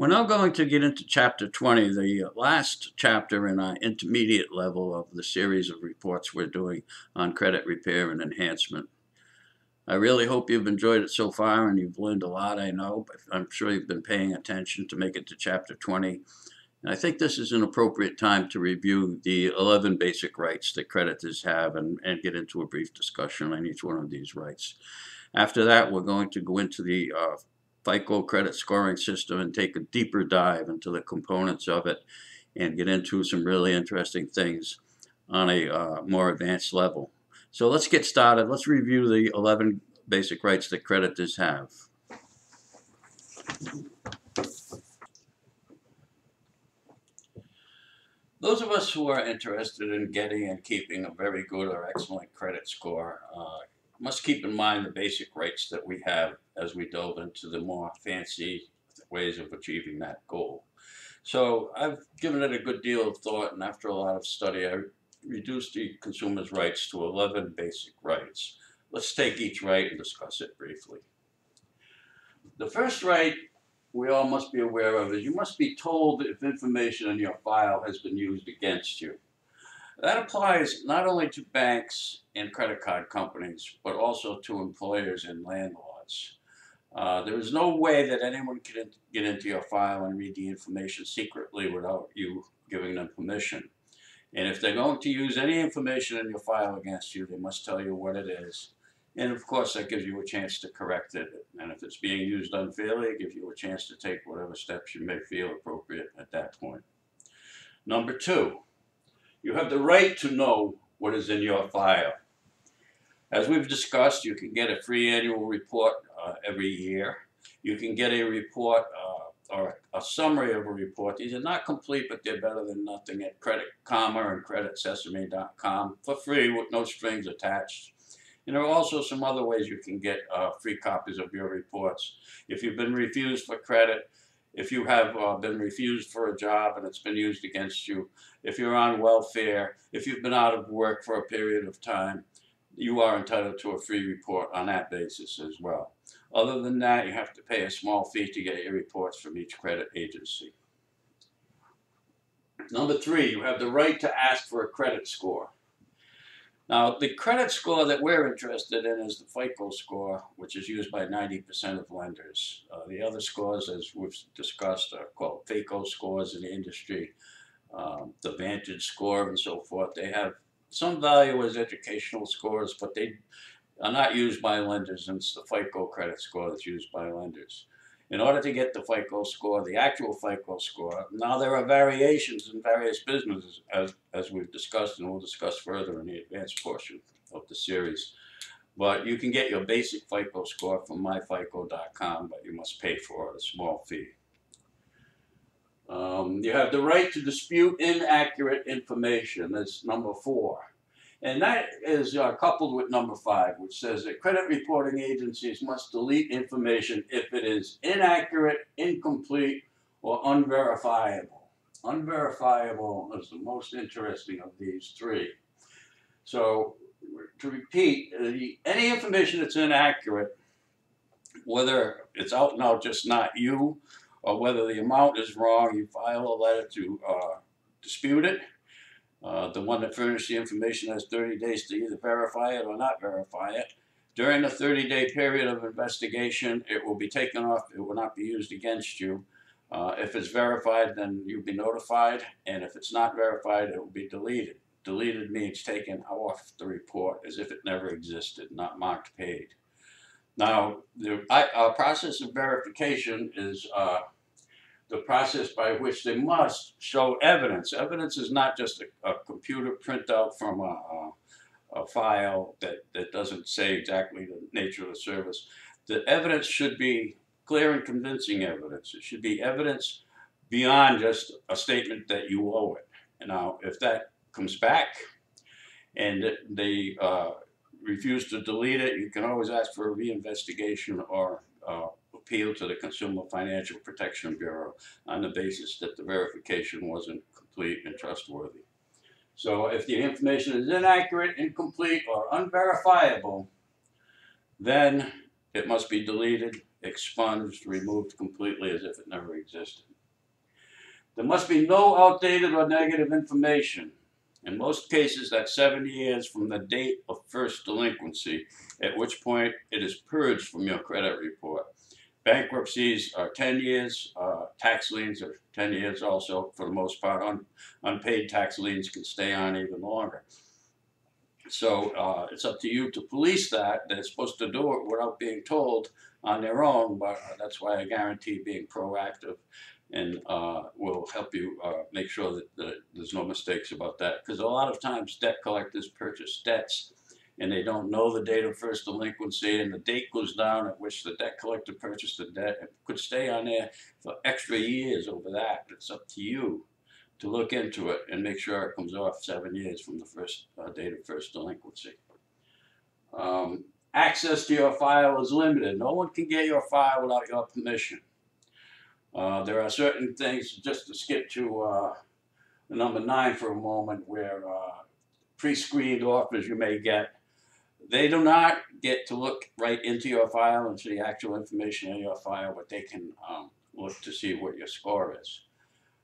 We're now going to get into Chapter 20, the last chapter in our intermediate level of the series of reports we're doing on credit repair and enhancement. I really hope you've enjoyed it so far and you've learned a lot, I know, but I'm sure you've been paying attention to make it to Chapter 20. And I think this is an appropriate time to review the 11 basic rights that creditors have and get into a brief discussion on each one of these rights. After that, we're going to go into the FICO credit scoring system and take a deeper dive into the components of it and get into some really interesting things on a more advanced level. So let's get started. Let's review the 11 basic rights that creditors have. Those of us who are interested in getting and keeping a very good or excellent credit score must keep in mind the basic rights that we have as we delve into the more fancy ways of achieving that goal. So I've given it a good deal of thought, and after a lot of study, I reduced the consumer's rights to 11 basic rights. Let's take each right and discuss it briefly. The first right we all must be aware of is you must be told if information in your file has been used against you. That applies not only to banks and credit card companies, but also to employers and landlords. There is no way that anyone can get into your file and read the information secretly without you giving them permission. And if they're going to use any information in your file against you, they must tell you what it is. And of course, that gives you a chance to correct it. And if it's being used unfairly, it gives you a chance to take whatever steps you may feel appropriate at that point. Number two, you have the right to know what is in your file. As we've discussed, you can get a free annual report every year. You can get a report or a summary of a report. These are not complete, but they're better than nothing at Credit Karma and CreditSesame.com for free with no strings attached. And there are also some other ways you can get free copies of your reports. If you've been refused for credit, if you have been refused for a job and it's been used against you, if you're on welfare, if you've been out of work for a period of time, you are entitled to a free report on that basis as well. Other than that, you have to pay a small fee to get your reports from each credit agency. Number three, you have the right to ask for a credit score. Now, the credit score that we're interested in is the FICO score, which is used by 90% of lenders. The other scores, as we've discussed, are called FICO scores in the industry, the Vantage score and so forth. They have some value as educational scores, but they are not used by lenders, and it's the FICO credit score that's used by lenders. In order to get the FICO score, the actual FICO score, now there are variations in various businesses, as we've discussed, and we'll discuss further in the advanced portion of the series. But you can get your basic FICO score from myfico.com, but you must pay for it, a small fee. You have the right to dispute inaccurate information. That's number four. And that is coupled with number five, which says that credit reporting agencies must delete information if it is inaccurate, incomplete, or unverifiable. Unverifiable is the most interesting of these three. So, to repeat, any information that's inaccurate, whether it's out and out just not you, or whether the amount is wrong, you file a letter to dispute it. The one that furnished the information has 30 days to either verify it or not verify it. During the 30-day period of investigation, it will be taken off. It will not be used against you. If it's verified, then you'll be notified. And if it's not verified, it will be deleted. Deleted means taken off the report as if it never existed, not marked paid. Now, our process of verification is the process by which they must show evidence. Evidence is not just a computer printout from a file that doesn't say exactly the nature of the service. The evidence should be clear and convincing evidence. It should be evidence beyond just a statement that you owe it. And now, if that comes back and they refuse to delete it, you can always ask for a reinvestigation or appeal to the Consumer Financial Protection Bureau on the basis that the verification wasn't complete and trustworthy. So if the information is inaccurate, incomplete, or unverifiable, then it must be deleted, expunged, removed completely as if it never existed. There must be no outdated or negative information. In most cases, that's 7 years from the date of first delinquency, at which point it is purged from your credit report. Bankruptcies are 10 years. Tax liens are 10 years also, for the most part. Unpaid tax liens can stay on even longer. So it's up to you to police that. They're supposed to do it without being told on their own, but that's why I guarantee being proactive and will help you make sure that there's no mistakes about that. Because a lot of times debt collectors purchase debts and they don't know the date of first delinquency, and the date goes down at which the debt collector purchased the debt. It could stay on there for extra years over that. It's up to you to look into it and make sure it comes off 7 years from the first date of first delinquency. Access to your file is limited. No one can get your file without your permission. There are certain things, just to skip to number 9 for a moment, where pre-screened offers you may get, they do not get to look right into your file and see the actual information in your file, but they can look to see what your score is.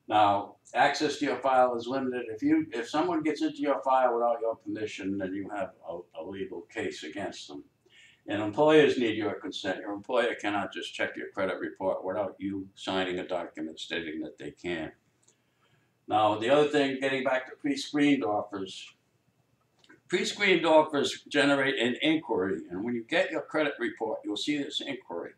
Now, access to your file is limited. If someone gets into your file without your permission, then you have a legal case against them. And employers need your consent. Your employer cannot just check your credit report without you signing a document stating that they can. Now, the other thing, getting back to pre-screened offers generate an inquiry. And when you get your credit report, you'll see this inquiry.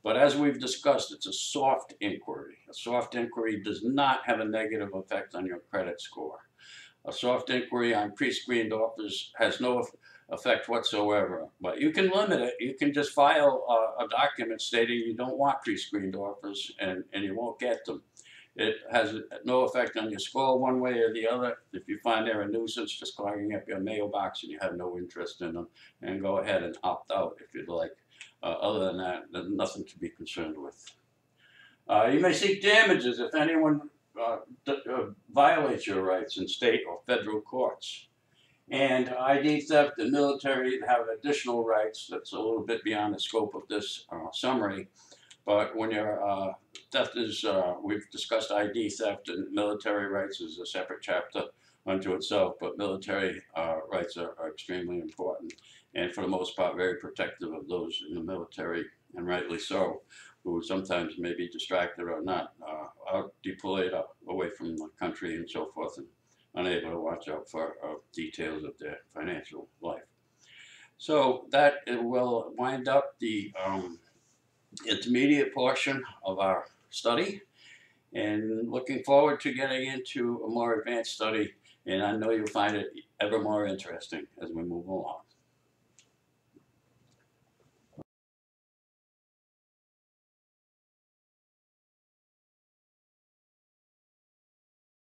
But as we've discussed, it's a soft inquiry. A soft inquiry does not have a negative effect on your credit score. A soft inquiry on pre-screened offers has no effect whatsoever. But you can limit it. You can just file a document stating you don't want pre-screened offers, and you won't get them. It has no effect on your score one way or the other. If you find they're a nuisance, just clogging up your mailbox and you have no interest in them, and go ahead and opt out if you'd like. Other than that, there's nothing to be concerned with. You may seek damages if anyone violates your rights in state or federal courts. And ID theft and military have additional rights. That's a little bit beyond the scope of this summary. But when your theft is, we've discussed ID theft, and military rights is a separate chapter unto itself, but military rights are extremely important, and for the most part very protective of those in the military, and rightly so, who sometimes may be distracted or not, out deployed away from the country and so forth, and unable to watch out for details of their financial life. So that will wind up the intermediate portion of our study, and looking forward to getting into a more advanced study, and I know you'll find it ever more interesting as we move along.